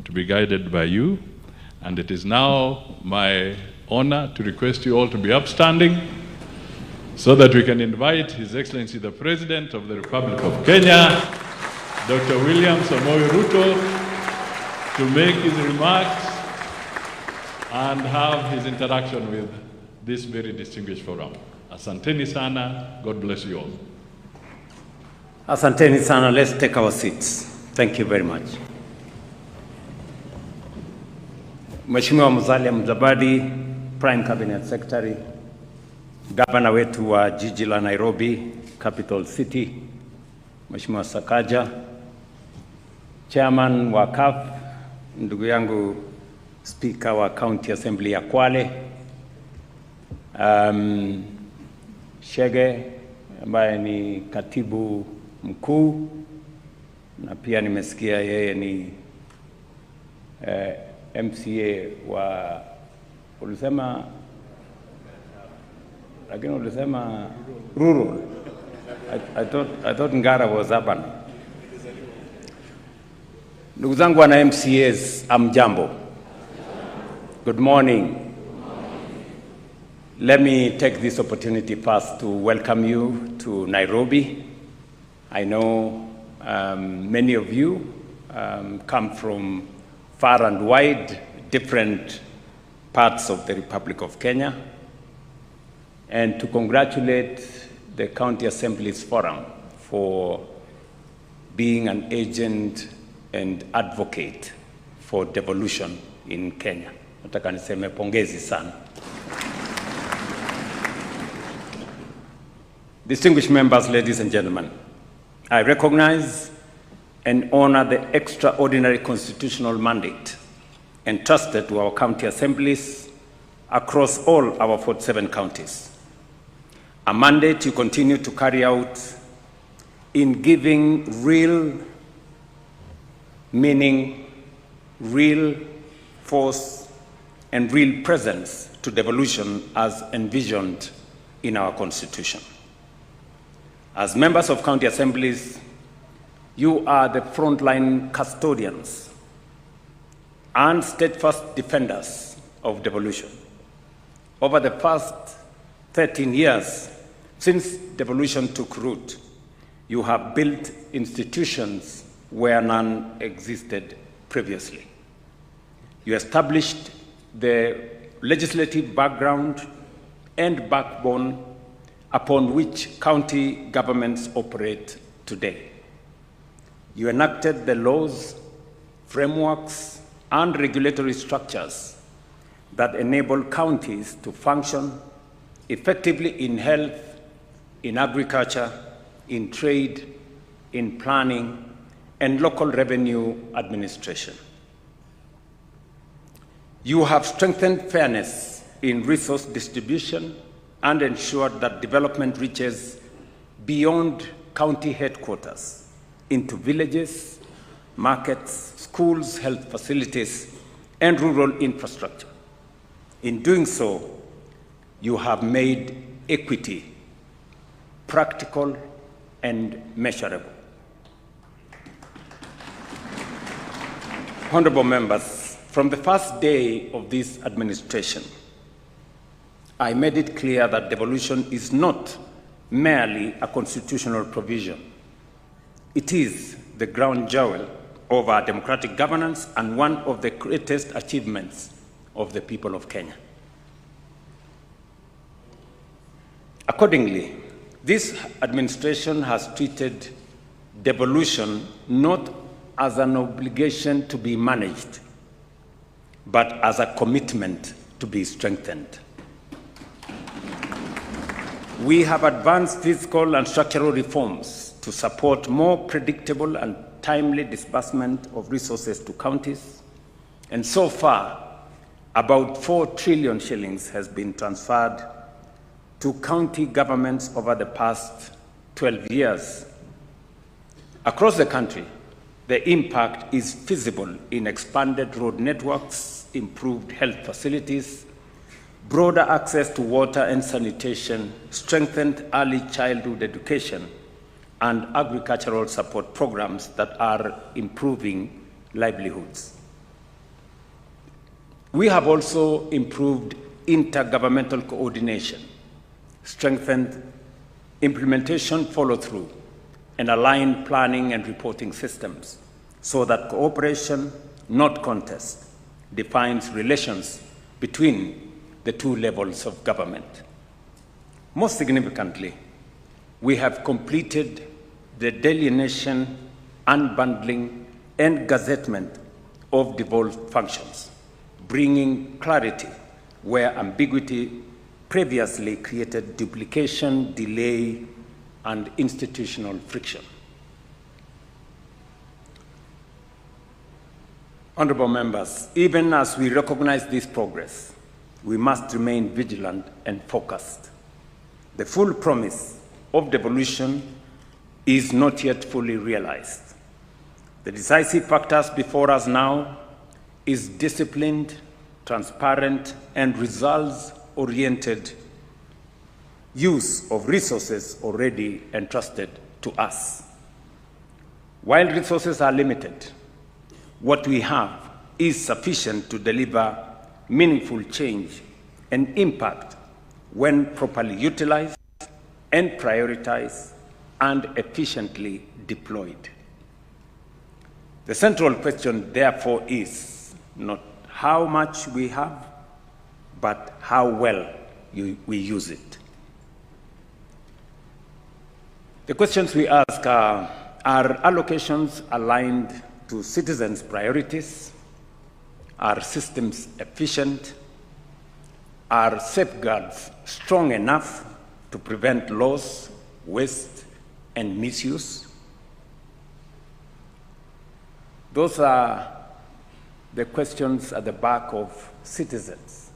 to be guided by you. And it is now my honor to request you all to be upstanding so that we can invite His Excellency the President of the Republic of Kenya, Dr. William Samoei Ruto, to make his remarks and have his interaction with this very distinguished forum. Asanteni sana. God bless you all. Asanteni sana. Let's take our seats. Thank you very much. Mheshimiwa Musalia Mudavadi, Prime Cabinet Secretary, Governor wetu wa jiji la Nairobi, Capital City, Mheshimiwa Sakaja, Chairman wa CAF, ndugu yangu Speaker wa County Assembly ya Kwale, Shege ambaye ni katibu mkuu na pia nimesikia yeye ni MCA wa ulisema lakini ulisema rural. I thought Ngara was urban. Ndugu zangu wana MCAs, amjambo. Good morning. Let me take this opportunity first to welcome you to Nairobi. I know many of you come from far and wide, different parts of the Republic of Kenya, and to congratulate the County Assembly's Forum for being an agent and advocate for devolution in Kenya. Nataka niseme pongezi sana. Distinguished members, ladies and gentlemen, I recognize and honor the extraordinary constitutional mandate entrusted to our county assemblies across all our 47 counties. A mandate you continue to carry out in giving real meaning, real force, and real presence to devolution as envisioned in our Constitution. As members of county assemblies, you are the frontline custodians and steadfast defenders of devolution. Over the past 13 years, since devolution took root, you have built institutions where none existed previously. You established the legislative background and backbone upon which county governments operate today. You enacted the laws, frameworks, and regulatory structures that enable counties to function effectively in health, in agriculture, in trade, in planning, and local revenue administration. You have strengthened fairness in resource distribution and ensured that development reaches beyond county headquarters into villages, markets, schools, health facilities, and rural infrastructure. In doing so, you have made equity practical and measurable. Honorable members, from the first day of this administration, I made it clear that devolution is not merely a constitutional provision. It is the ground jewel of our democratic governance and one of the greatest achievements of the people of Kenya. Accordingly, this administration has treated devolution not as an obligation to be managed, but as a commitment to be strengthened. We have advanced fiscal and structural reforms to support more predictable and timely disbursement of resources to counties, and so far, about 4 trillion shillings has been transferred to county governments over the past 12 years. Across the country, the impact is visible in expanded road networks, improved health facilities, broader access to water and sanitation, strengthened early childhood education, and agricultural support programs that are improving livelihoods. We have also improved intergovernmental coordination, strengthened implementation follow-through, and aligned planning and reporting systems so that cooperation, not contest, defines relations between the two levels of government. Most significantly, we have completed the delineation, unbundling, and gazettement of devolved functions, bringing clarity where ambiguity previously created duplication, delay, and institutional friction. Honorable members, even as we recognize this progress, we must remain vigilant and focused. The full promise of devolution is not yet fully realized. The decisive factors before us now is disciplined, transparent, and results-oriented use of resources already entrusted to us. While resources are limited, what we have is sufficient to deliver meaningful change and impact when properly utilized and prioritized and efficiently deployed. The central question, therefore, is not how much we have, but how well we use it. The questions we ask are allocations aligned to citizens' priorities? Are systems efficient? Are safeguards strong enough to prevent loss, waste, and misuse? Those are the questions at the back of citizens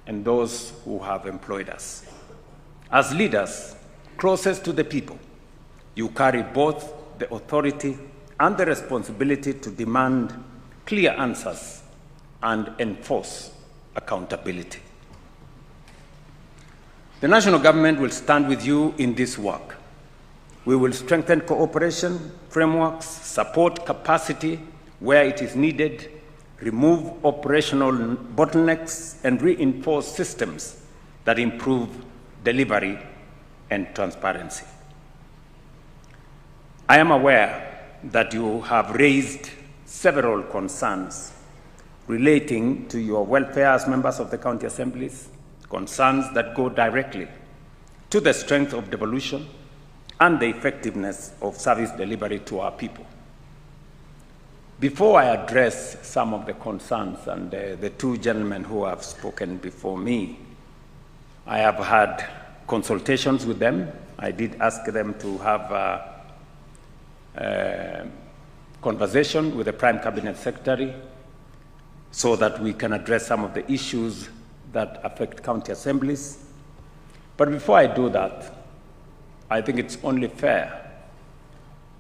and those who have employed us. As leaders closest to the people, you carry both the authority and the responsibility to demand clear answers and enforce accountability. The national government will stand with you in this work. We will strengthen cooperation frameworks, support capacity where it is needed, remove operational bottlenecks, and reinforce systems that improve delivery and transparency. I am aware that you have raised several concerns relating to your welfare as members of the county assemblies, concerns that go directly to the strength of devolution and the effectiveness of service delivery to our people. Before I address some of the concerns and the two gentlemen who have spoken before me, I have had consultations with them. I did ask them to have a conversation with the Prime Cabinet Secretary so that we can address some of the issues that affect county assemblies. But before I do that, I think it's only fair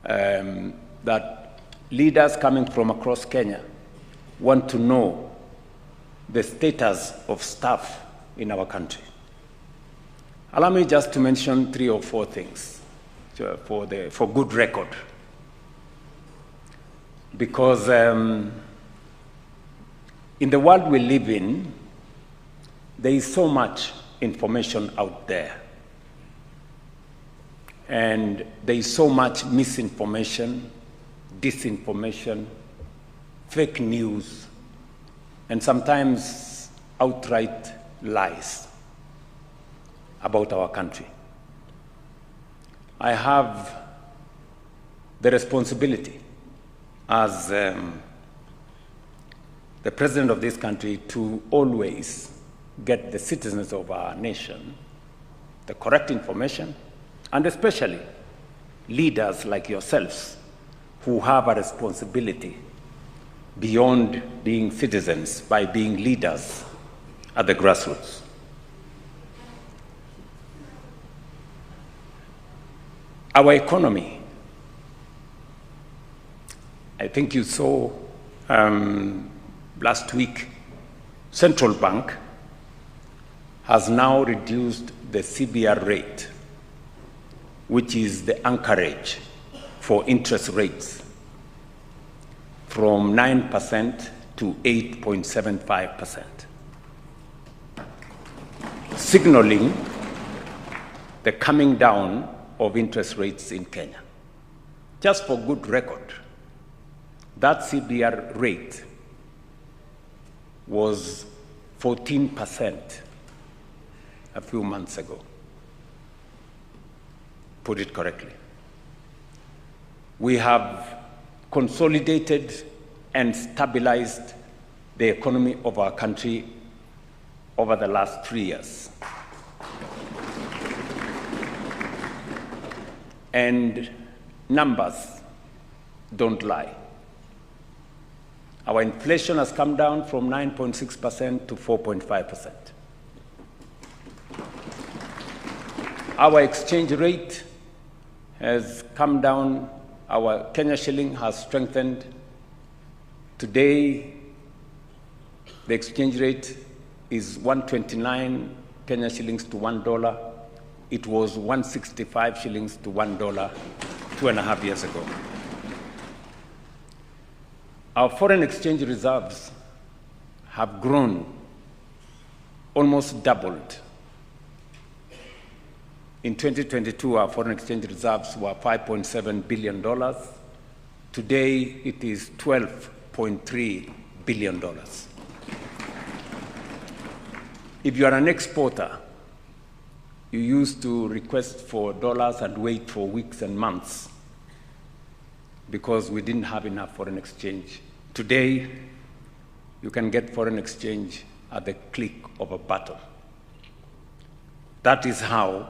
that leaders coming from across Kenya want to know the status of staff in our country. Allow me just to mention 3 or 4 things for good record. Because in the world we live in, there is so much information out there. And there is so much misinformation, disinformation, fake news, and sometimes outright lies about our country. I have the responsibility as the president of this country to always get the citizens of our nation the correct information, and especially leaders like yourselves who have a responsibility beyond being citizens by being leaders at the grassroots. Our economy, I think you saw last week, Central Bank has now reduced the CBR rate, which is the anchorage for interest rates, from 9% to 8.75%, signaling the coming down of interest rates in Kenya. Just for good record, that CBR rate was 14% a few months ago. Put it correctly. We have consolidated and stabilized the economy of our country over the last 3 years. And numbers don't lie. Our inflation has come down from 9.6% to 4.5%. Our exchange rate has come down. Our Kenya shilling has strengthened. Today, the exchange rate is 129 Kenya shillings to $1. It was 165 shillings to $1 2.5 years ago. Our foreign exchange reserves have grown, almost doubled. In 2022, our foreign exchange reserves were $5.7 billion. Today, it is $12.3 billion. If you are an exporter, you used to request for dollars and wait for weeks and months because we didn't have enough foreign exchange. Today, you can get foreign exchange at the click of a button. That is how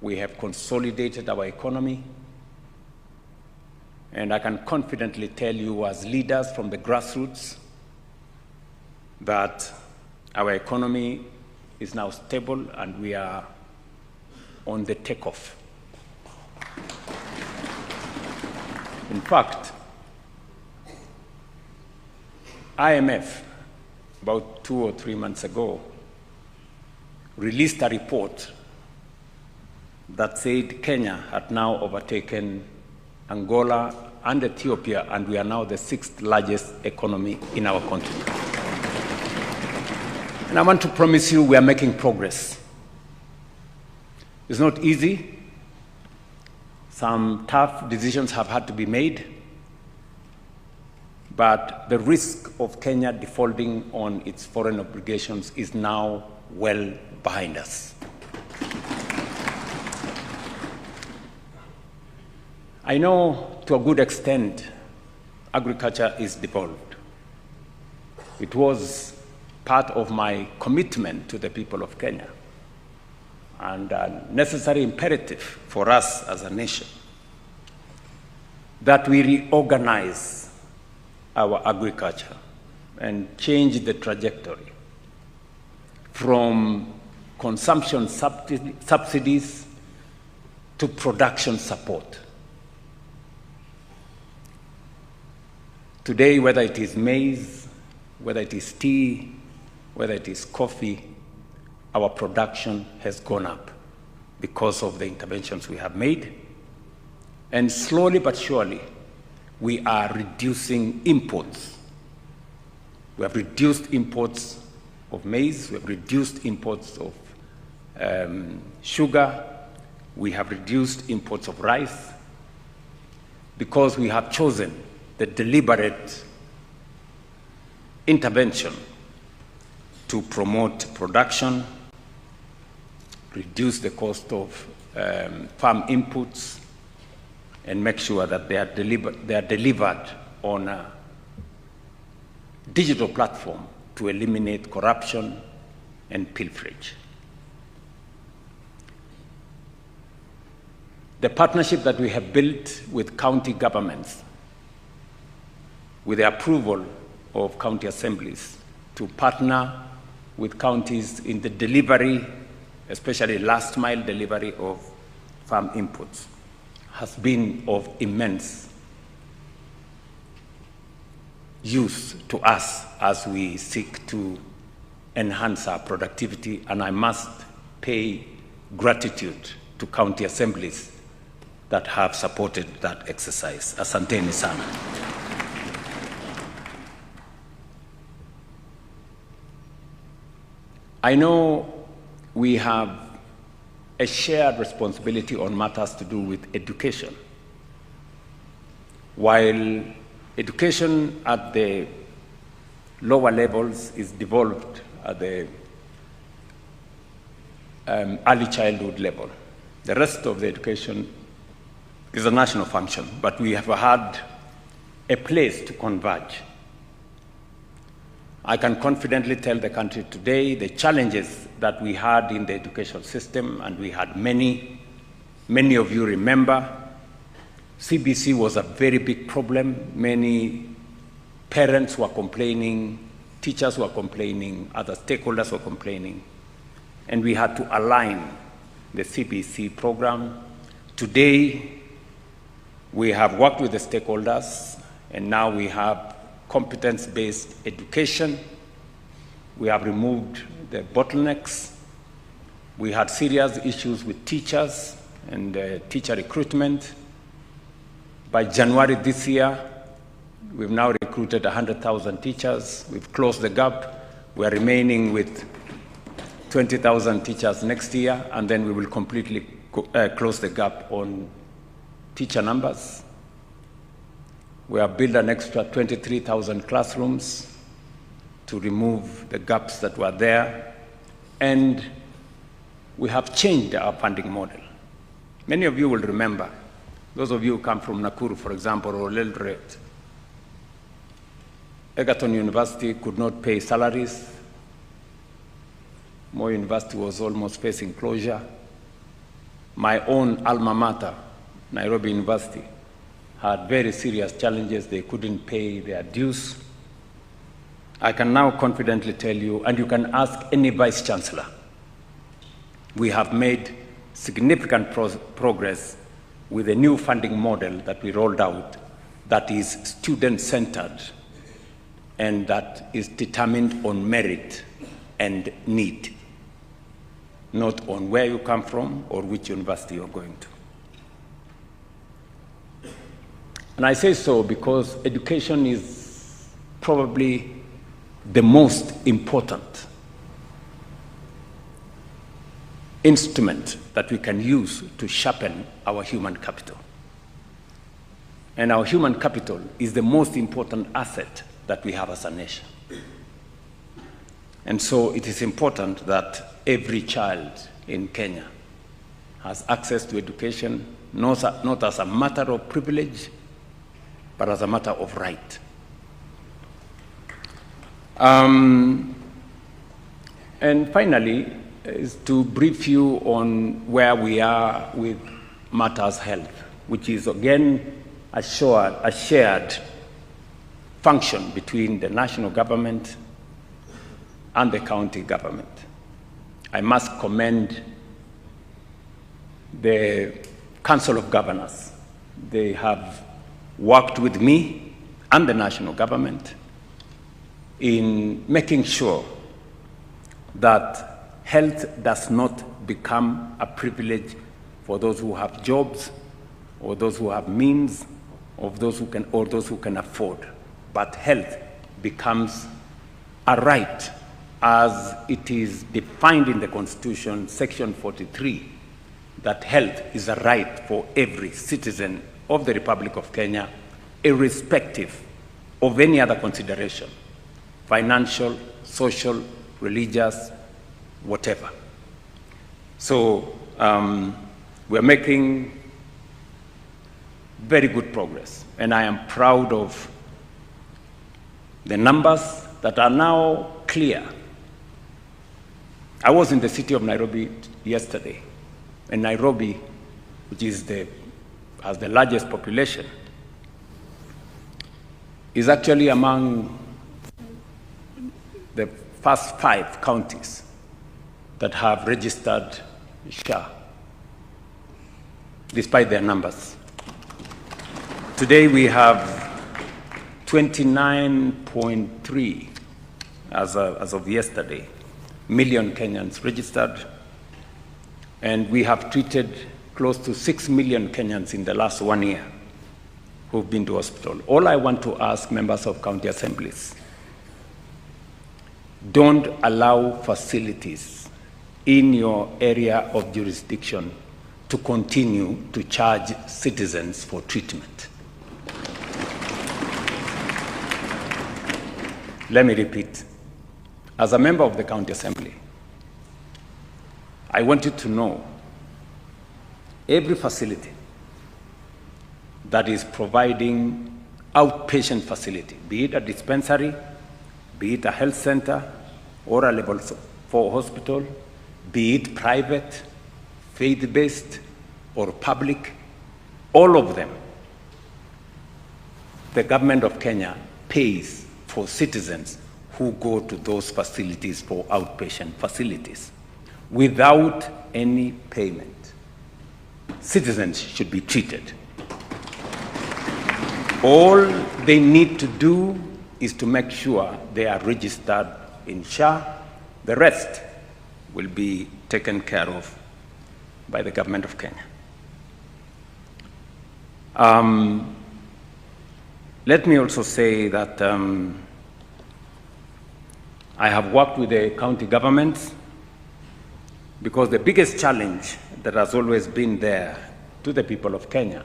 we have consolidated our economy. And I can confidently tell you as leaders from the grassroots that our economy is now stable and we are on the takeoff. In fact, IMF, about 2 or 3 months ago, released a report that said Kenya had now overtaken Angola and Ethiopia, and we are now the 6th largest economy in our continent. And I want to promise you we are making progress. It's not easy. Some tough decisions have had to be made, but the risk of Kenya defaulting on its foreign obligations is now well behind us. I know to a good extent agriculture is devolved. It was part of my commitment to the people of Kenya and a necessary imperative for us as a nation that we reorganize our agriculture and change the trajectory from consumption subsidies to production support. Today, whether it is maize, whether it is tea, whether it is coffee, our production has gone up because of the interventions we have made. And slowly but surely, we are reducing imports. We have reduced imports of maize, we have reduced imports of sugar, we have reduced imports of rice, because we have chosen the deliberate intervention to promote production, reduce the cost of farm inputs, and make sure that they are delivered on a digital platform to eliminate corruption and pilferage. The partnership that we have built with county governments, with the approval of county assemblies, to partner with counties in the delivery, especially last mile delivery of farm inputs, has been of immense use to us as we seek to enhance our productivity, and I must pay gratitude to county assemblies that have supported that exercise. Asanteni sana. I know we have a shared responsibility on matters to do with education. While education at the lower levels is devolved at the early childhood level, the rest of the education is a national function, but we have had a place to converge. I can confidently tell the country today the challenges that we had in the education system, and we had many of you remember. CBC was a very big problem. Many parents were complaining, teachers were complaining, other stakeholders were complaining, and we had to align the CBC program. Today, we have worked with the stakeholders, and now we have competence-based education. We have removed the bottlenecks. We had serious issues with teachers and teacher recruitment. By January this year, we've now recruited 100,000 teachers. We've closed the gap. We're remaining with 20,000 teachers next year, and then we will completely close the gap on teacher numbers. We have built an extra 23,000 classrooms to remove the gaps that were there, and we have changed our funding model. Many of you will remember, those of you who come from Nakuru, for example, or Eldoret, Egerton University could not pay salaries. Moi University was almost facing closure. My own alma mater, Nairobi University, had very serious challenges. They couldn't pay their dues. I can now confidently tell you, and you can ask any vice chancellor, we have made significant progress with a new funding model that we rolled out that is student-centered and that is determined on merit and need, not on where you come from or which university you're going to. And I say so because education is probably the most important instrument that we can use to sharpen our human capital. And our human capital is the most important asset that we have as a nation. And so it is important that every child in Kenya has access to education, not as a matter of privilege, but as a matter of right. And finally, is to brief you on where we are with matters health, which is again a shared function between the national government and the county government. I must commend the Council of Governors. They have worked with me and the national government in making sure that health does not become a privilege for those who have jobs or those who have means or those who can afford, but health becomes a right as it is defined in the Constitution, Section 43, that health is a right for every citizen of the Republic of Kenya, irrespective of any other consideration, financial, social, religious, whatever. So we're making very good progress, and I am proud of the numbers that are now clear. I was in the city of Nairobi yesterday, and Nairobi, which is has the largest population, is actually among the first 5 counties that have registered SHA, despite their numbers. Today we have 29.3, as of yesterday, million Kenyans registered, and we have treated close to 6 million Kenyans in the last 1 year who've been to hospital. All I want to ask members of county assemblies don't allow facilities in your area of jurisdiction to continue to charge citizens for treatment. Let me repeat. As a member of the County Assembly, I want you to know every facility that is providing outpatient facility, be it a dispensary, be it a health center, or a level 4 hospital, be it private, faith-based, or public, all of them, the government of Kenya pays for citizens who go to those facilities for outpatient facilities without any payment. Citizens should be treated. All they need to do is to make sure they are registered in SHA. The rest will be taken care of by the government of Kenya. Let me also say that I have worked with the county governments because the biggest challenge that has always been there to the people of Kenya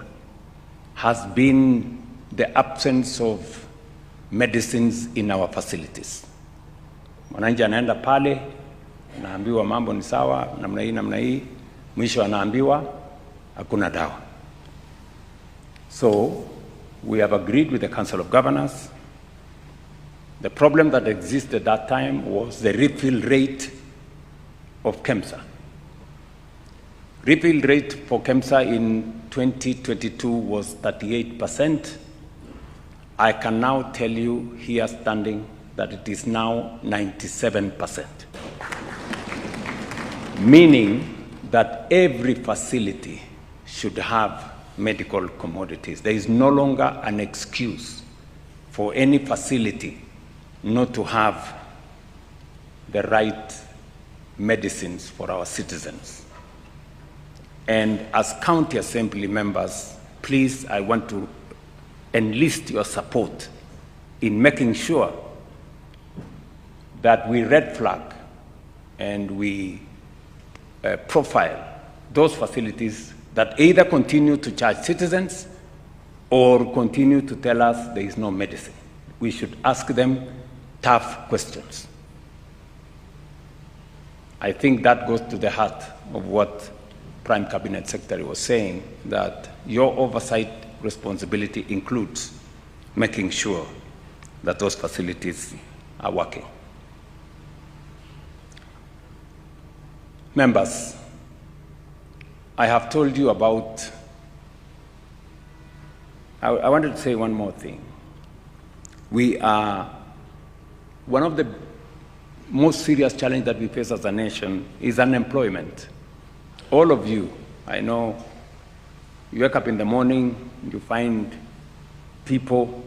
has been the absence of medicines in our facilities. Mwananchi anaenda pale, anaambiwa mambo ni sawa, namna hii, mwisho anaambiwa hakuna dawa. So, we have agreed with the Council of Governors. The problem that existed at that time was the refill rate of KEMSA. Refill rate for KEMSA in 2022 was 38%. I can now tell you here standing that it is now 97%. Meaning that every facility should have medical commodities. There is no longer an excuse for any facility not to have the right medicines for our citizens. And as county assembly members, please, I want to enlist your support in making sure that we red flag and we profile those facilities that either continue to charge citizens or continue to tell us there is no medicine. We should ask them tough questions. I think that goes to the heart of what Prime Cabinet Secretary was saying, that your oversight responsibility includes making sure that those facilities are working. Members, I have told you about, I wanted to say one more thing. We are, one of the most serious challenges that we face as a nation is unemployment. All of you, I know, you wake up in the morning, you find people,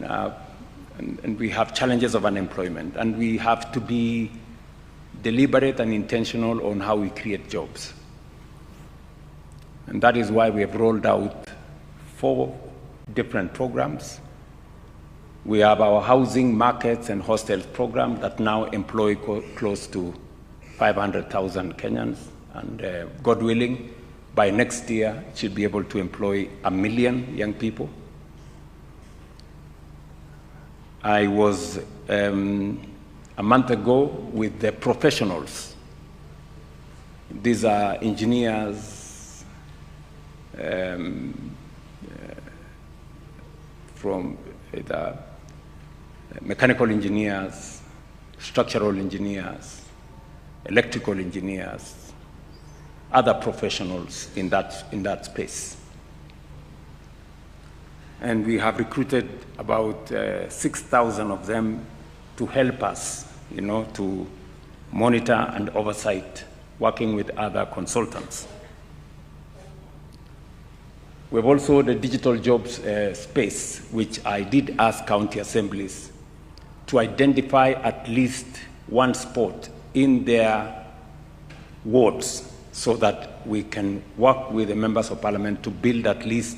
and we have challenges of unemployment, and we have to be deliberate and intentional on how we create jobs. And that is why we have rolled out 4 different programs. We have our housing, markets, and hostels program that now employ close to 500,000 Kenyans. And God willing, by next year, it should be able to employ 1 million young people. I was a month ago with the professionals. These are engineers, from the mechanical engineers, structural engineers, electrical engineers, other professionals in that space. And we have recruited about 6,000 of them to help us, to monitor and oversight, working with other consultants. We have also the digital jobs space, which I did ask county assemblies to identify at least one spot in their wards so that we can work with the members of parliament to build at least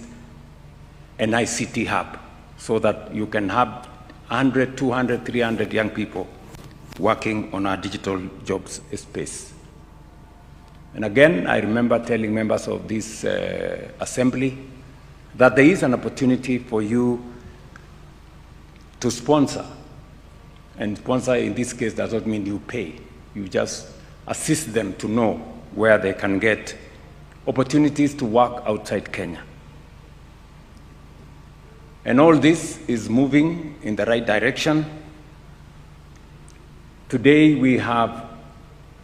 an ICT hub so that you can have 100, 200, 300 young people working on our digital jobs space. And again, I remember telling members of this assembly that there is an opportunity for you to sponsor. And sponsor in this case does not mean you pay. You just assist them to know where they can get opportunities to work outside Kenya. And all this is moving in the right direction. Today we have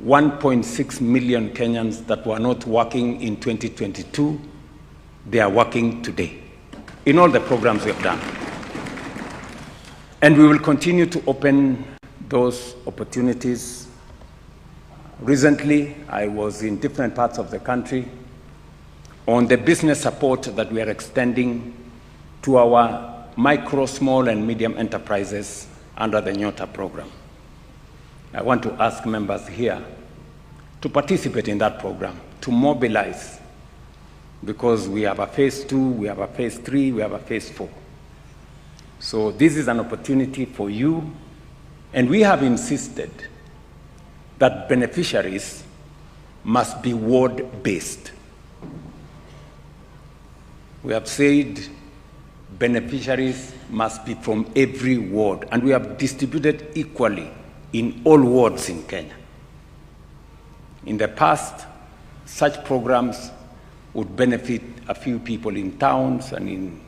1.6 million Kenyans that were not working in 2022. They are working today in all the programs we have done. And we will continue to open those opportunities. Recently, I was in different parts of the country on the business support that we are extending to our micro, small, and medium enterprises under the Nyota program. I want to ask members here to participate in that program, to mobilize, because we have a phase 2, we have a phase 3, we have a phase 4. So this is an opportunity for you, and we have insisted that beneficiaries must be ward-based. We have said beneficiaries must be from every ward, and we have distributed equally in all wards in Kenya. In the past, such programs would benefit a few people in towns and in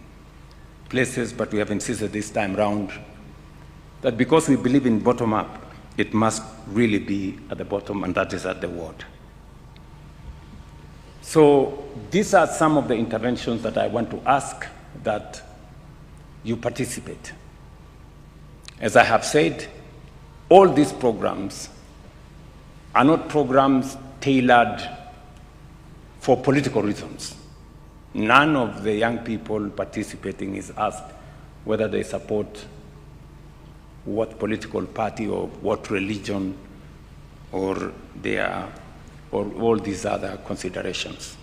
places, but we have insisted this time round that because we believe in bottom-up, it must really be at the bottom, and that is at the ward. So these are some of the interventions that I want to ask that you participate. As I have said, all these programs are not programs tailored for political reasons. None of the young people participating is asked whether they support what political party or what religion or all these other considerations.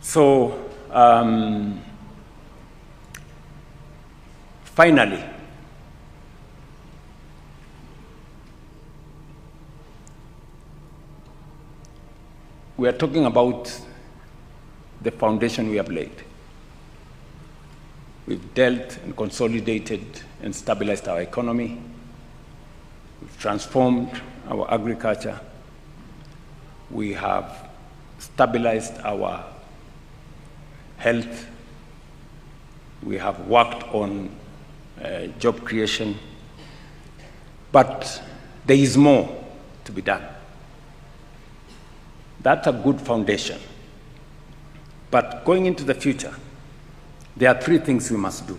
So, finally, we are talking about the foundation we have laid. We've dealt and consolidated and stabilized our economy. We've transformed our agriculture. We have stabilized our health. We have worked on job creation. But there is more to be done. That's a good foundation. But going into the future, there are 3 things we must do.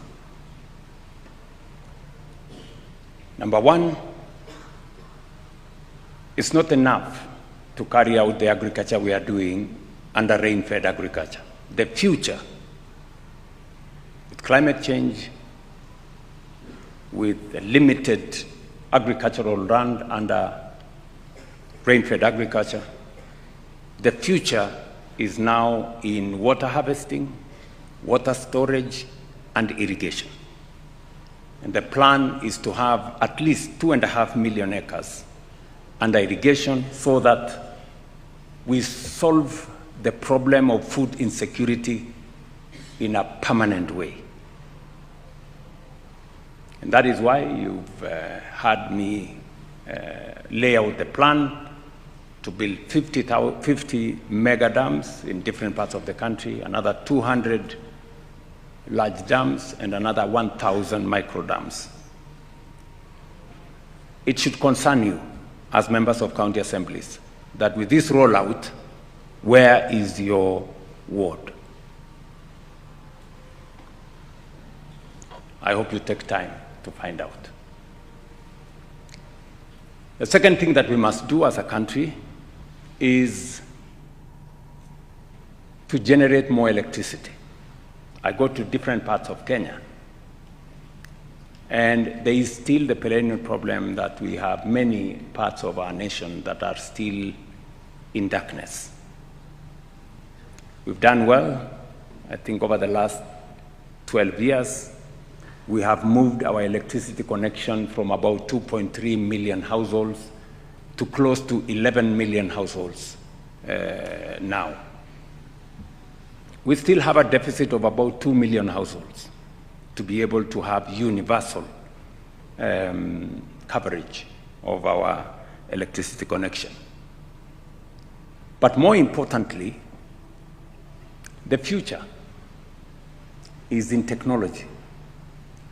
Number 1, it's not enough to carry out the agriculture we are doing under rain-fed agriculture. The future, with climate change, with limited agricultural land under rain-fed agriculture, the future is now in water harvesting, water storage, and irrigation. And the plan is to have at least 2.5 million acres under irrigation so that we solve the problem of food insecurity in a permanent way. And that is why you've had me lay out the plan to build 50 mega dams in different parts of the country, another 200 large dams, and another 1,000 micro dams. It should concern you as members of county assemblies that with this rollout, where is your ward? I hope you take time to find out. The second thing that we must do as a country is to generate more electricity. I go to different parts of Kenya, and there is still the perennial problem that we have many parts of our nation that are still in darkness. We've done well, I think over the last 12 years, we have moved our electricity connection from about 2.3 million households to close to 11 million households now. We still have a deficit of about 2 million households to be able to have universal coverage of our electricity connection. But more importantly, the future is in technology.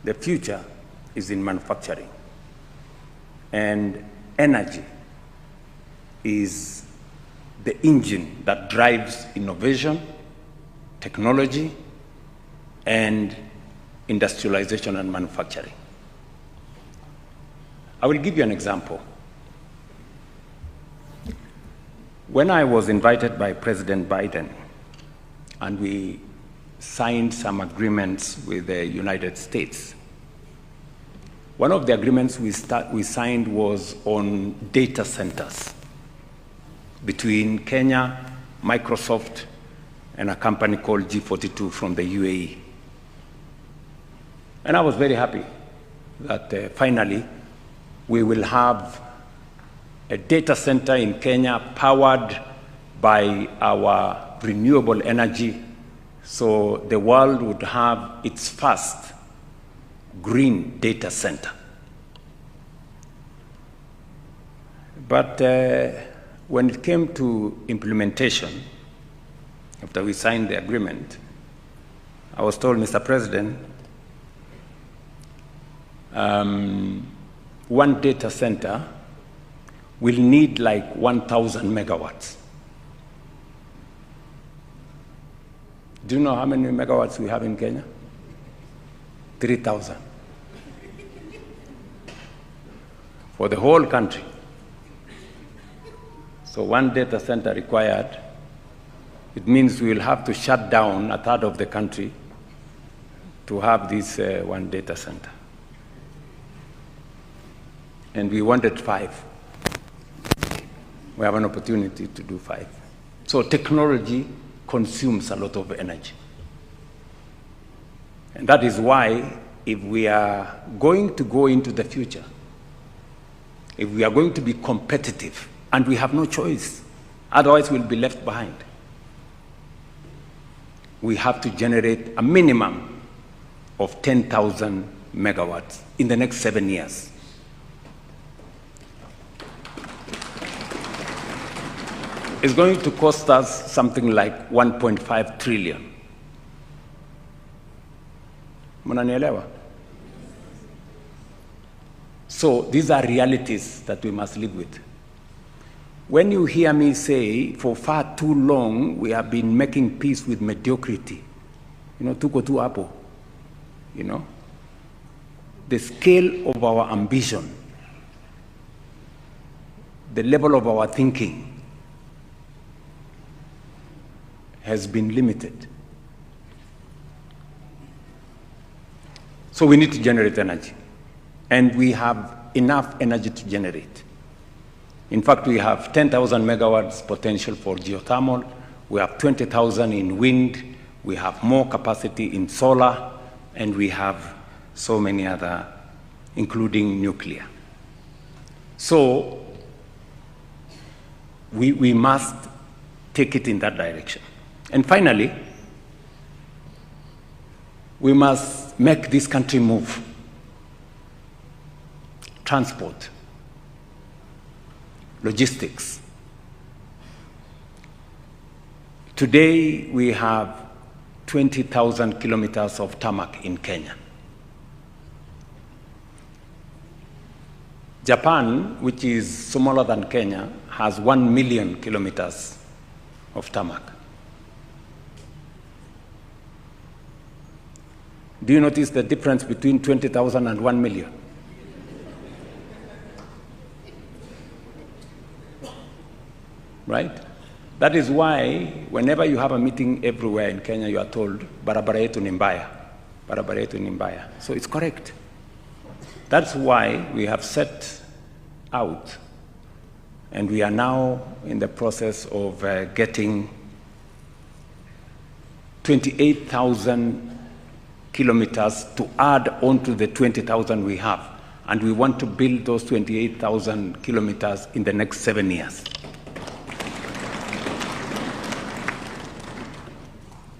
The future is in manufacturing. And energy is the engine that drives innovation, technology, and industrialization and manufacturing. I will give you an example. When I was invited by President Biden and we signed some agreements with the United States, one of the agreements we signed was on data centers between Kenya, Microsoft, and a company called G42 from the UAE. And I was very happy that finally we will have a data center in Kenya powered by our renewable energy, so the world would have its first green data center. But when it came to implementation, after we signed the agreement, I was told, Mr. President, one data center will need like 1,000 megawatts. Do you know how many megawatts we have in Kenya? 3,000. For the whole country. So one data center required, it means we will have to shut down a third of the country to have this one data center. And we wanted 5. We have an opportunity to do 5. So technology consumes a lot of energy. And that is why if we are going to go into the future, if we are going to be competitive, and we have no choice, otherwise we'll be left behind, we have to generate a minimum of 10,000 megawatts in the next 7 years. It's going to cost us something like 1.5 trillion. Mnanielewa? So these are realities that we must live with. When you hear me say, for far too long, we have been making peace with mediocrity, tuko tu hapo, the scale of our ambition, the level of our thinking has been limited. So we need to generate energy. And we have enough energy to generate. In fact, we have 10,000 megawatts potential for geothermal. We have 20,000 in wind. We have more capacity in solar. And we have so many other, including nuclear. So we must take it in that direction. And finally, we must make this country move. Transport, logistics. Today, we have 20,000 kilometers of tarmac in Kenya. Japan, which is smaller than Kenya, has 1 million kilometers of tarmac. Do you notice the difference between 20,000 and 1 million? Right? That is why whenever you have a meeting everywhere in Kenya, you are told, barabara yetu ni mbaya. Barabara yetu ni mbaya. So it's correct. That's why we have set out, and we are now in the process of getting 28,000 kilometers to add on to the 20,000 we have. And we want to build those 28,000 kilometers in the next 7 years.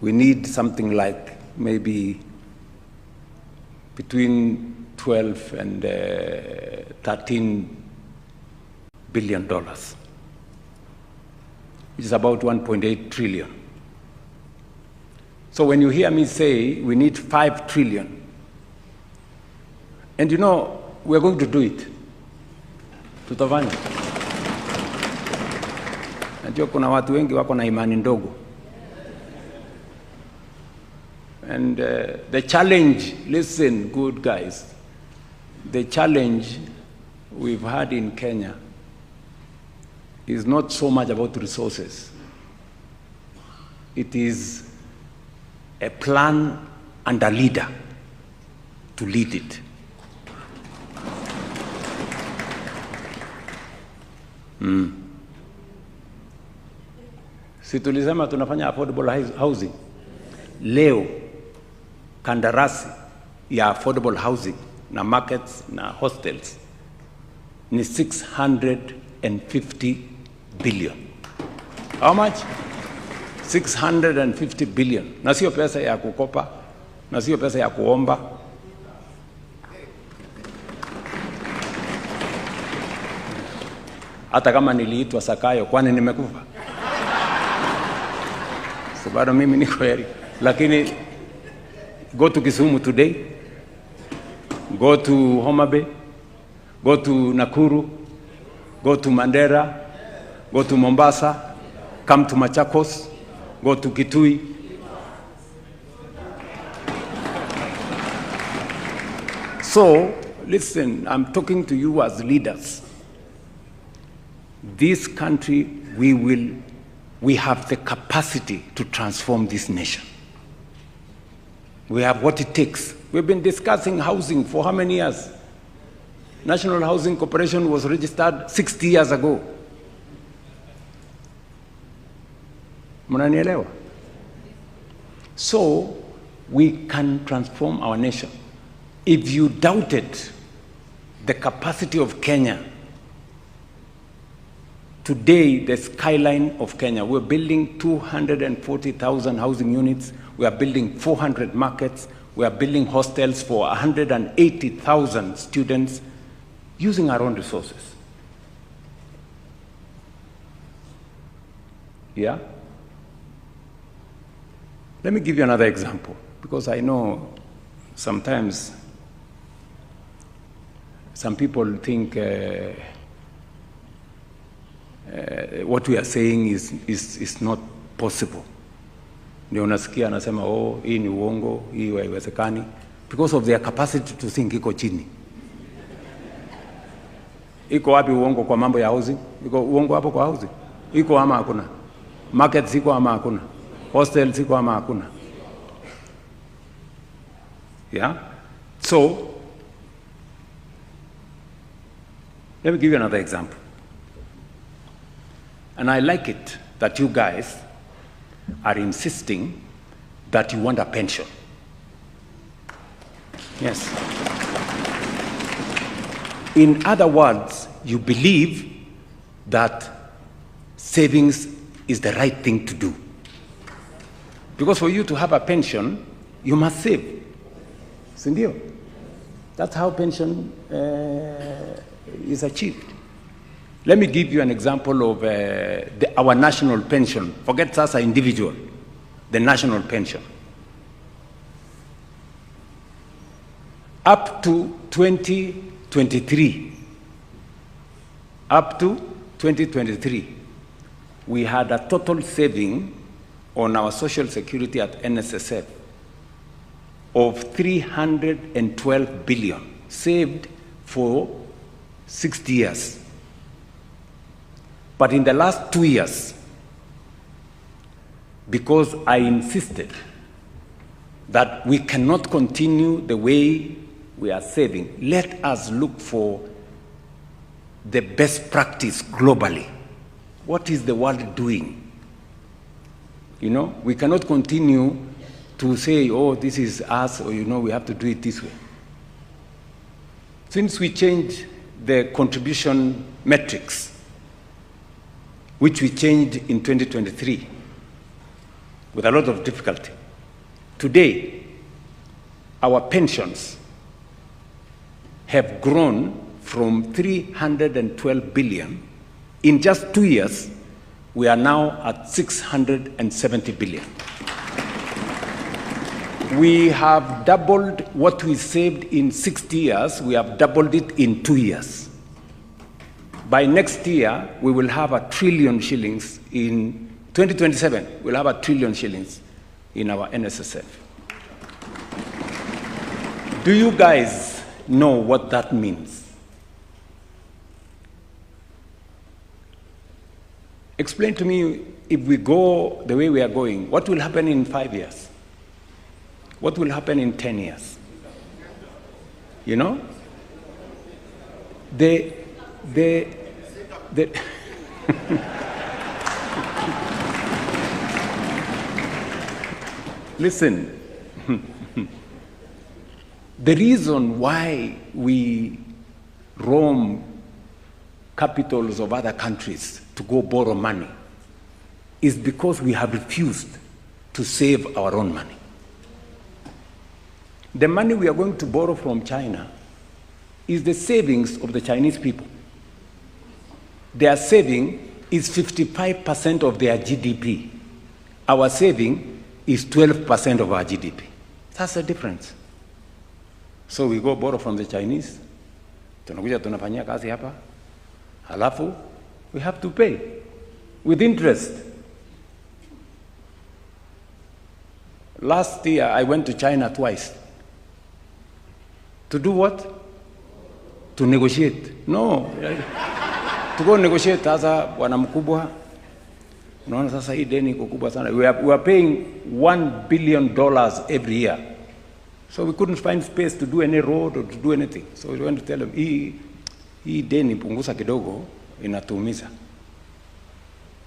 We need something like maybe between 12 and 13 billion dollars, which is about 1.8 trillion. So when you hear me say we need 5 trillion, and you know, we're going to do it. Tutafanya. Najua kuna watu wengi wako na imani ndogo. And the challenge, listen, good guys, the challenge we've had in Kenya is not so much about resources. It is a plan and a leader to lead it. Si tulisema tunafanya affordable housing. Leo kandarasi ya affordable housing na markets na hostels ni 650 billion. How much? 650 billion. Na sio pesa ya kukopa, na sio pesa ya kuomba. Hata kama niliitwa Sakayo, kwani nimekufa? So bado mimi niko heri. Lakini go to Kisumu today, go to Homa Bay, go to Nakuru, go to Mandera, go to Mombasa, come to Machakos, go to Kitui. So, listen, I'm talking to you as leaders. This country, we have the capacity to transform this nation. We have what it takes. We've been discussing housing for how many years? National Housing Corporation was registered 60 years ago. Mnanielewa? So, we can transform our nation. If you doubted the capacity of Kenya, today, the skyline of Kenya, we're building 240,000 housing units. We are building 400 markets. We are building hostels for 180,000 students using our own resources. Yeah? Let me give you another example, because I know sometimes some people think what we are saying is not possible. Ndio unasikia anasema hii ni uongo, hii haiwezekani, because of their capacity to think iko chini. Iko wapi uongo kwa mambo ya housing? Iko uongo hapo kwa housing? Iko ama hakuna? Markets iko ama hakuna? Hostels iko ama hakuna? Yeah? So, let me give you another example. And I like it that you guys are insisting that you want a pension. Yes. In other words, you believe that savings is the right thing to do. Because for you to have a pension, you must save. Sindio? That's how pension is achieved. Let me give you an example of our national pension. Forget us as an individual, the national pension. Up to 2023, we had a total saving on our social security at NSSF of 312 billion, saved for 60 years. But in the last 2 years, because I insisted that we cannot continue the way we are saving, let us look for the best practice globally. What is the world doing? You know, we cannot continue to say, oh, this is us, or we have to do it this way. Since we changed the contribution metrics, which we changed in 2023 with a lot of difficulty, today our pensions have grown from 312 billion. In just 2 years, we are now at 670 billion. We have doubled what we saved in 60 years. We have doubled it in 2 years. By next year, we will have 1 trillion shillings in 2027. We'll have 1 trillion shillings in our NSSF. Do you guys know what that means? Explain to me, if we go the way we are going, what will happen in 5 years? What will happen in 10 years? You know? Listen, the reason why we roam capitals of other countries to go borrow money is because we have refused to save our own money. The money we are going to borrow from China is the savings of the Chinese people. Their saving is 55% of their GDP. Our saving is 12% of our GDP. That's the difference. So we go borrow from the Chinese, tunakuja tunafanyia kazi hapa, halafu we have to pay with interest. Last year, I went to China twice. To do what? To negotiate. No. To go negotiate, sasa bwana mkubwa, unaona sasa hii deni iko kubwa sana. We are paying $1 billion every year. So we couldn't find space to do any road or to do anything. So we went to tell them, hii deni punguza kidogo, inatuumiza.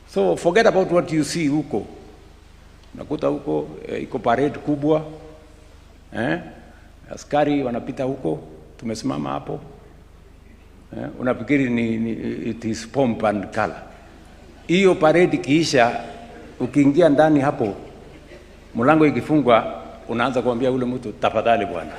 So forget about what you see huko. Nakuta huko, iko parade kubwa. Askari wanapita huko, tumesimama hapo. Unafikiri it is pomp and color. Hiyo parade kiisha, ukiingia ndani hapo, mlango ikifungwa, unaanza kuambia ule mtu, tafadhali bwana.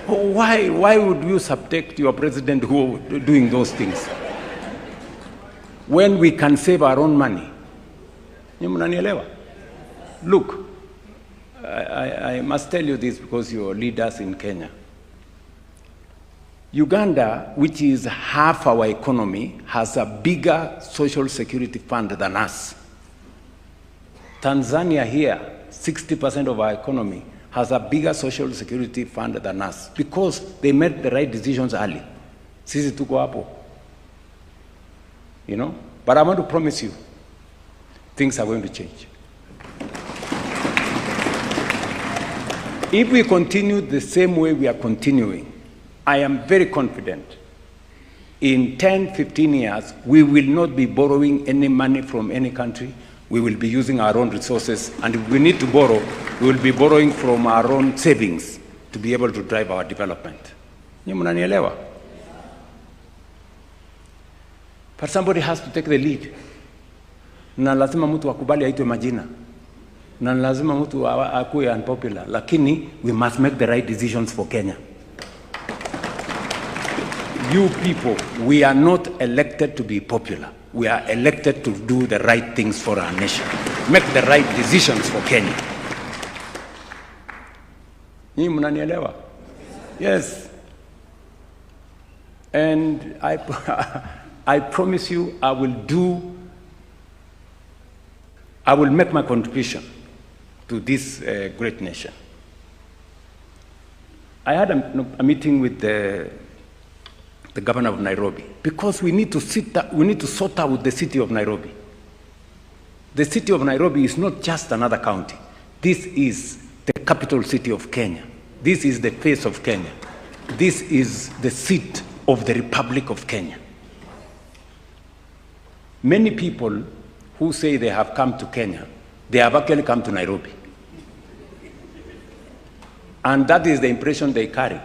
Why would you subject your president who doing those things when we can save our own money? Look, I must tell you this because you're leaders in Kenya. Uganda, which is half our economy, has a bigger social security fund than us. Tanzania here, 60% of our economy, has a bigger social security fund than us because they made the right decisions early. Sisi tuko hapo. You know? But I want to promise you, things are going to change. If we continue the same way we are continuing, I am very confident in 10, 15 years, we will not be borrowing any money from any country. We will be using our own resources, and if we need to borrow, we will be borrowing from our own savings to be able to drive our development. But somebody has to take the lead. Na lazima mtu akubali aitwe majina. Na lazima mtu akuwe unpopular. Lakini we must make the right decisions for Kenya. You people, we are not elected to be popular. We are elected to do the right things for our nation. Make the right decisions for Kenya. Nyinyi mnanielewa? Yes. And I promise you I will make my contribution to this great nation. I had a meeting with the governor of Nairobi, because we need to sort out the city of Nairobi. The city of Nairobi is not just another county. This is the capital city of Kenya. This is the face of Kenya. this is the seat of the Republic of Kenya. Many people who say they have come to Kenya, they have actually come to Nairobi. And that is the impression they carry.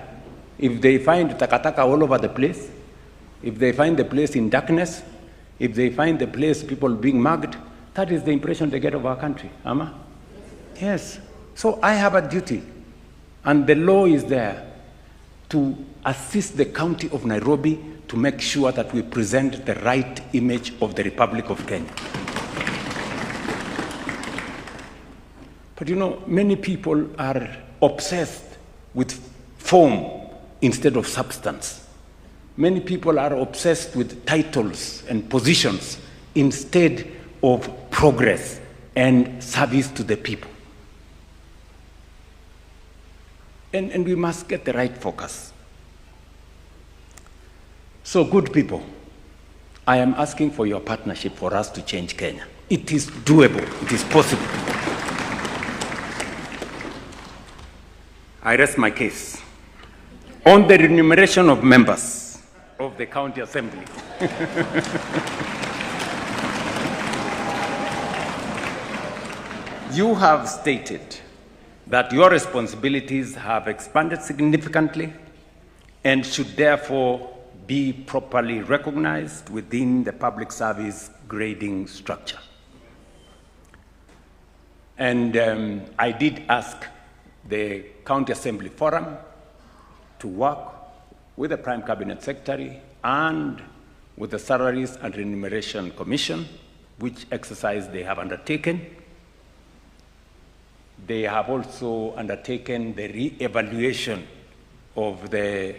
If they find takataka all over the place, if they find the place in darkness, if they find the place people being mugged, that is the impression they get of our country. Ama? Yes. So I have a duty, and the law is there to assist the county of Nairobi to make sure that we present the right image of the Republic of Kenya. But you know, many people are obsessed with form instead of substance. Many people are obsessed with titles and positions instead of progress and service to the people. And we must get the right focus. So, good people, I am asking for your partnership for us to change Kenya. It is doable, it is possible. I rest my case. On the remuneration of members of the County Assembly. You have stated that your responsibilities have expanded significantly and should therefore be properly recognized within the public service grading structure. And I did ask the County Assembly Forum to work with the Prime Cabinet Secretary and with the Salaries and Remuneration Commission, which exercise they have undertaken. They have also undertaken the re-evaluation of the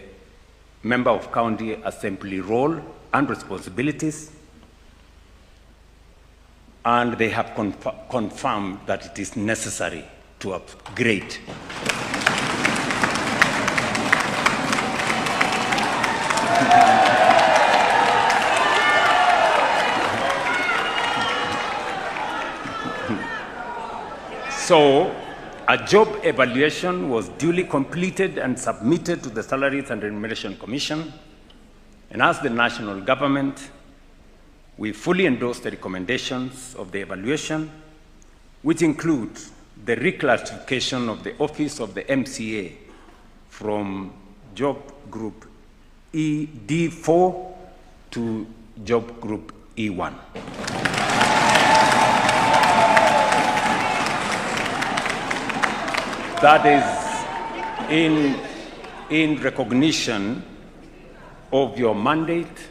Member of County Assembly role and responsibilities, and they have confirmed that it is necessary to upgrade. So, a job evaluation was duly completed and submitted to the Salaries and Remuneration Commission. And as the national government, we fully endorse the recommendations of the evaluation, which include the reclassification of the office of the MCA from job group ED4 to job group E1. That is in recognition of your mandate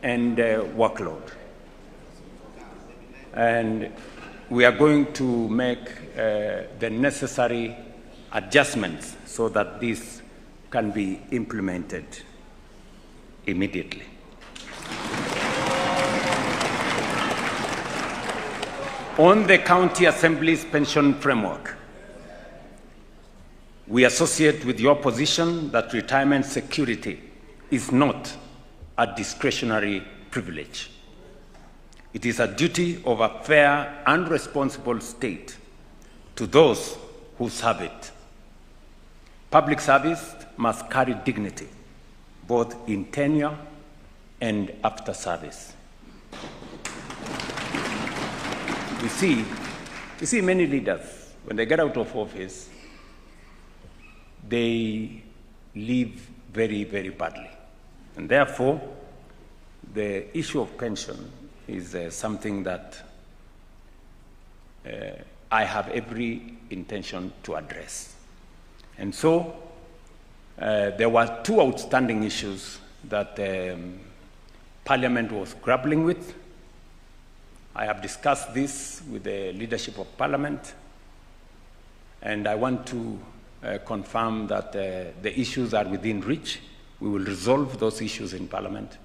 and workload. And we are going to make the necessary adjustments so that this can be implemented immediately. On the County Assembly's pension framework, we associate with your position that retirement security is not a discretionary privilege. It is a duty of a fair and responsible state to those who serve it. Public service must carry dignity, both in tenure and after service. You see many leaders, when they get out of office, they live very, very badly. And therefore, the issue of pension is something that I have every intention to address. And so, there were two outstanding issues that Parliament was grappling with. I have discussed this with the leadership of Parliament, and I want to confirm that the issues are within reach. We will resolve those issues in Parliament,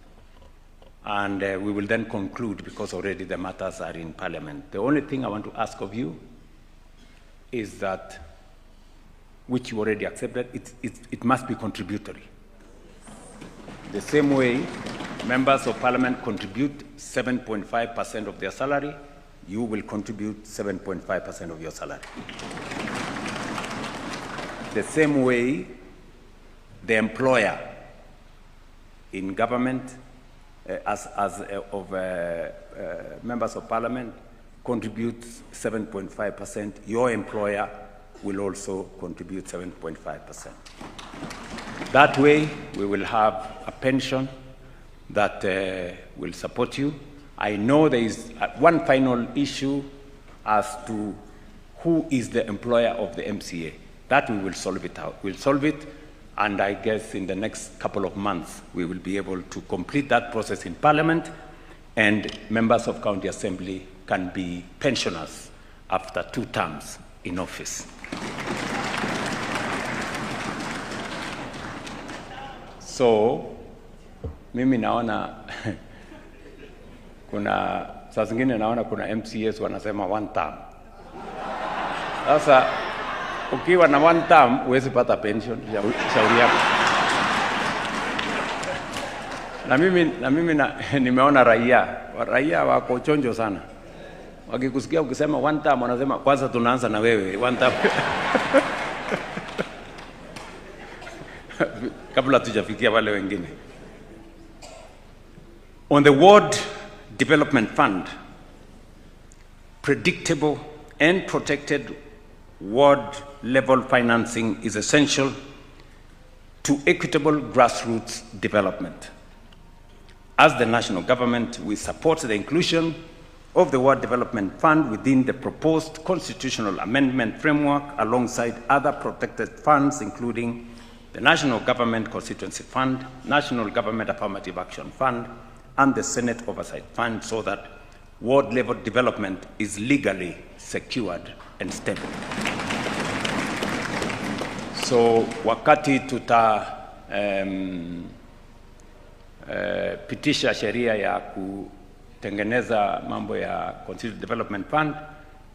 and we will then conclude because already the matters are in Parliament. The only thing I want to ask of you is that, which you already accepted, it must be contributory. The same way members of Parliament contribute 7.5% of their salary, you will contribute 7.5% of your salary. The same way the employer in government members of parliament contributes 7.5%, your employer will also contribute 7.5%. That way, we will have a pension that will support you. I know there is one final issue as to who is the employer of the MCA. That we will solve it out. We'll solve it, and I guess in the next couple of months, we will be able to complete that process in Parliament, and members of County Assembly can be pensioners after 2 terms in office. So, mimi naona saa zingine naona kuna MCAs wanasema 1 term. Sasa ukiwa na 1 term huwezi pata pension, shauri yako. Na mimi nimeona raia wako chonjo sana. Wakikusikia ukisema 1 term wanasema kwanza tunaanza na wewe 1 term. Kabla tujafikia wale wengine. On the Ward Development Fund, predictable and protected ward level financing is essential to equitable grassroots development. As the national government, we support the inclusion of the Ward Development Fund within the proposed constitutional amendment framework alongside other protected funds, including the National Government Constituency Fund, National Government Affirmative Action Fund, and the Senate Oversight Fund, so that ward-level development is legally secured and stable. So wakati pitisha sheria ya kutengeneza mambo ya Constituent Development Fund,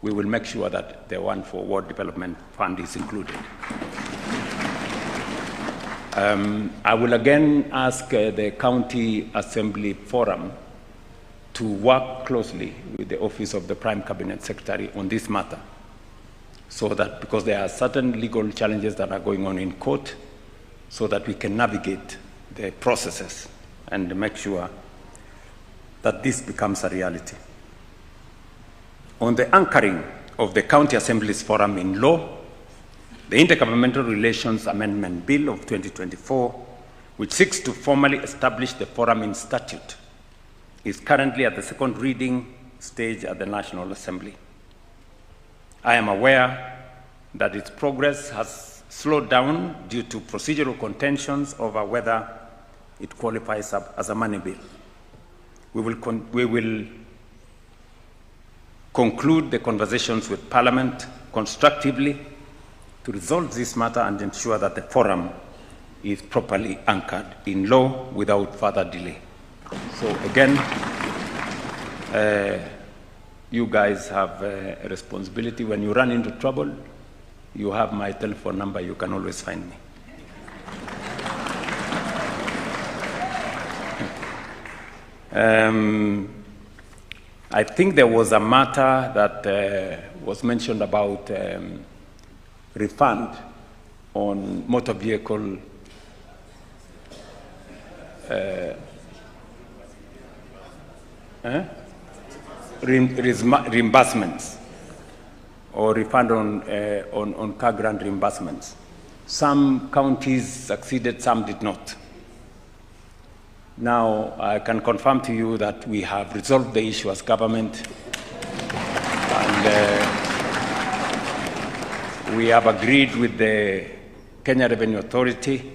we will make sure that the one for Ward Development Fund is included. I will again ask the County Assembly Forum to work closely with the Office of the Prime Cabinet Secretary on this matter, so that, because there are certain legal challenges that are going on in court, so that we can navigate the processes and make sure that this becomes a reality. On the anchoring of the County Assembly's Forum in law, the Intergovernmental Relations Amendment Bill of 2024, which seeks to formally establish the forum in statute, is currently at the second reading stage at the National Assembly. I am aware that its progress has slowed down due to procedural contentions over whether it qualifies as a money bill. We will conclude the conversations with Parliament constructively to resolve this matter and ensure that the forum is properly anchored in law without further delay. So again, you guys have a responsibility. When you run into trouble, you have my telephone number, you can always find me. I think there was a matter that was mentioned about refund on motor vehicle reimbursements, or refund on car grant reimbursements. Some counties succeeded, some did not. Now, I can confirm to you that we have resolved the issue as government, and we have agreed with the Kenya Revenue Authority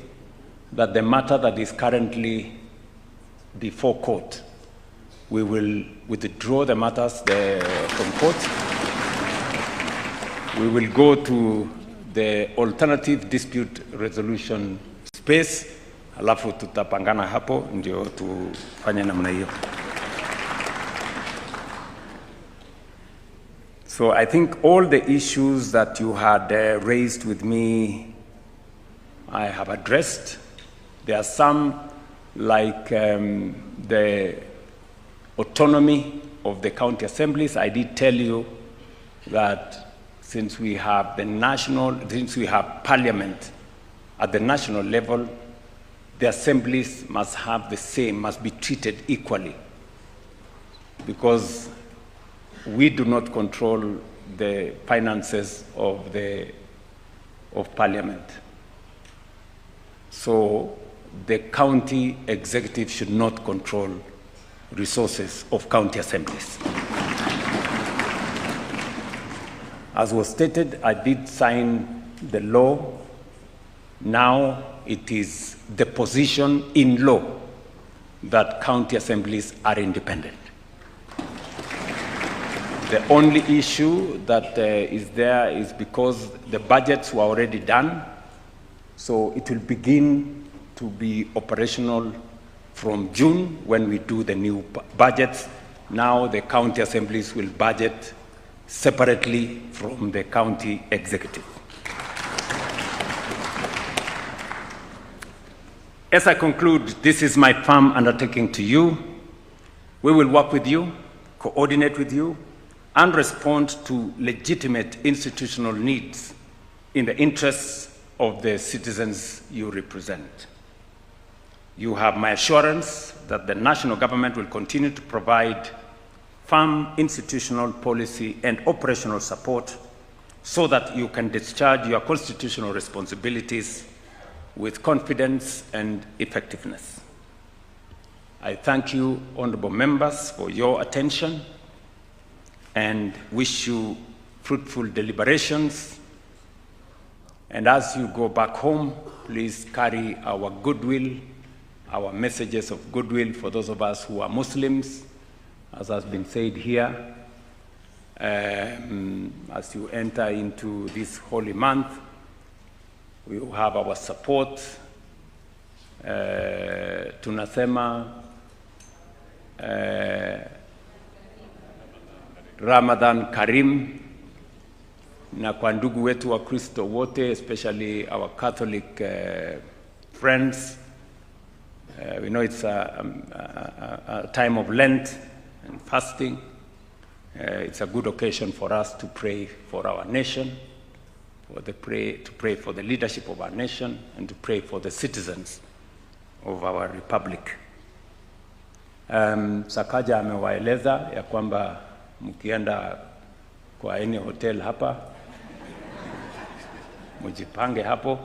that the matter that is currently before court, we will withdraw the matters from court. We will go to the alternative dispute resolution space, alafu tutapangana hapo ndio tufanye namna hiyo. So I think all the issues that you had raised with me, I have addressed. There are some, like the autonomy of the county assemblies. I did tell you that since we have parliament at the national level, the assemblies must have the same, must be treated equally, because we do not control the finances of Parliament. So the county executive should not control resources of county assemblies. As was stated, I did sign the law. Now it is the position in law that county assemblies are independent. The only issue that is there is because the budgets were already done, so it will begin to be operational from June when we do the new budgets. Now the county assemblies will budget separately from the county executive. As I conclude, this is my firm undertaking to you. We will work with you, coordinate with you, and respond to legitimate institutional needs in the interests of the citizens you represent. You have my assurance that the national government will continue to provide firm institutional policy and operational support so that you can discharge your constitutional responsibilities with confidence and effectiveness. I thank you, honorable members, for your attention and wish you fruitful deliberations. And as you go back home, please carry our goodwill, our messages of goodwill for those of us who are Muslims, as has been said here. As you enter into this holy month, we will have our support. Tunasema Ramadan Karim, na kwa ndugu wetu wa Kristo wote, especially our Catholic friends. We know it's a time of Lent and fasting. It's a good occasion for us to pray for our nation, to pray for the leadership of our nation, and to pray for the citizens of our republic. Sakaja amewaeleza ya kwamba mkienda kwa any hotel hapa, mujipange hapo.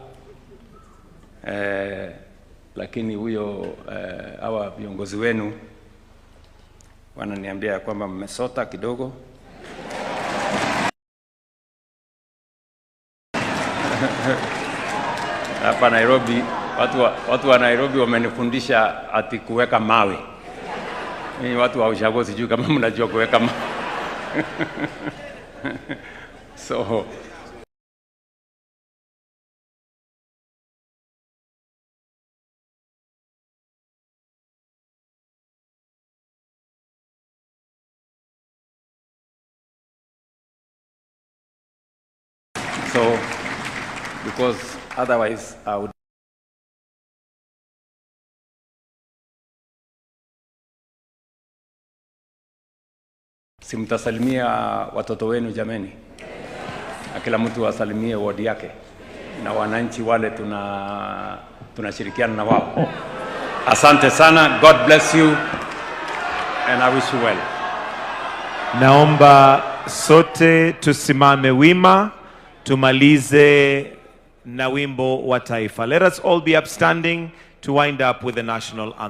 Lakini huyo hawa viongozi wenu wananiambia kwamba mmesota kidogo. Hapa Nairobi, watu wa Nairobi wamenifundisha ati kuweka mawe. Mimi watu wa ushago sijui kama mnajua kuweka mawe. So because otherwise I would simtasalimia watoto wenu jameni, na kila mtu asalimie wodi yake na wananchi wale tunashirikiana na wao. Asante sana, God bless you and I wish you well. Naomba sote tusimame wima, tumalize na wimbo wa taifa. Let us all be upstanding to wind up with the national anthem.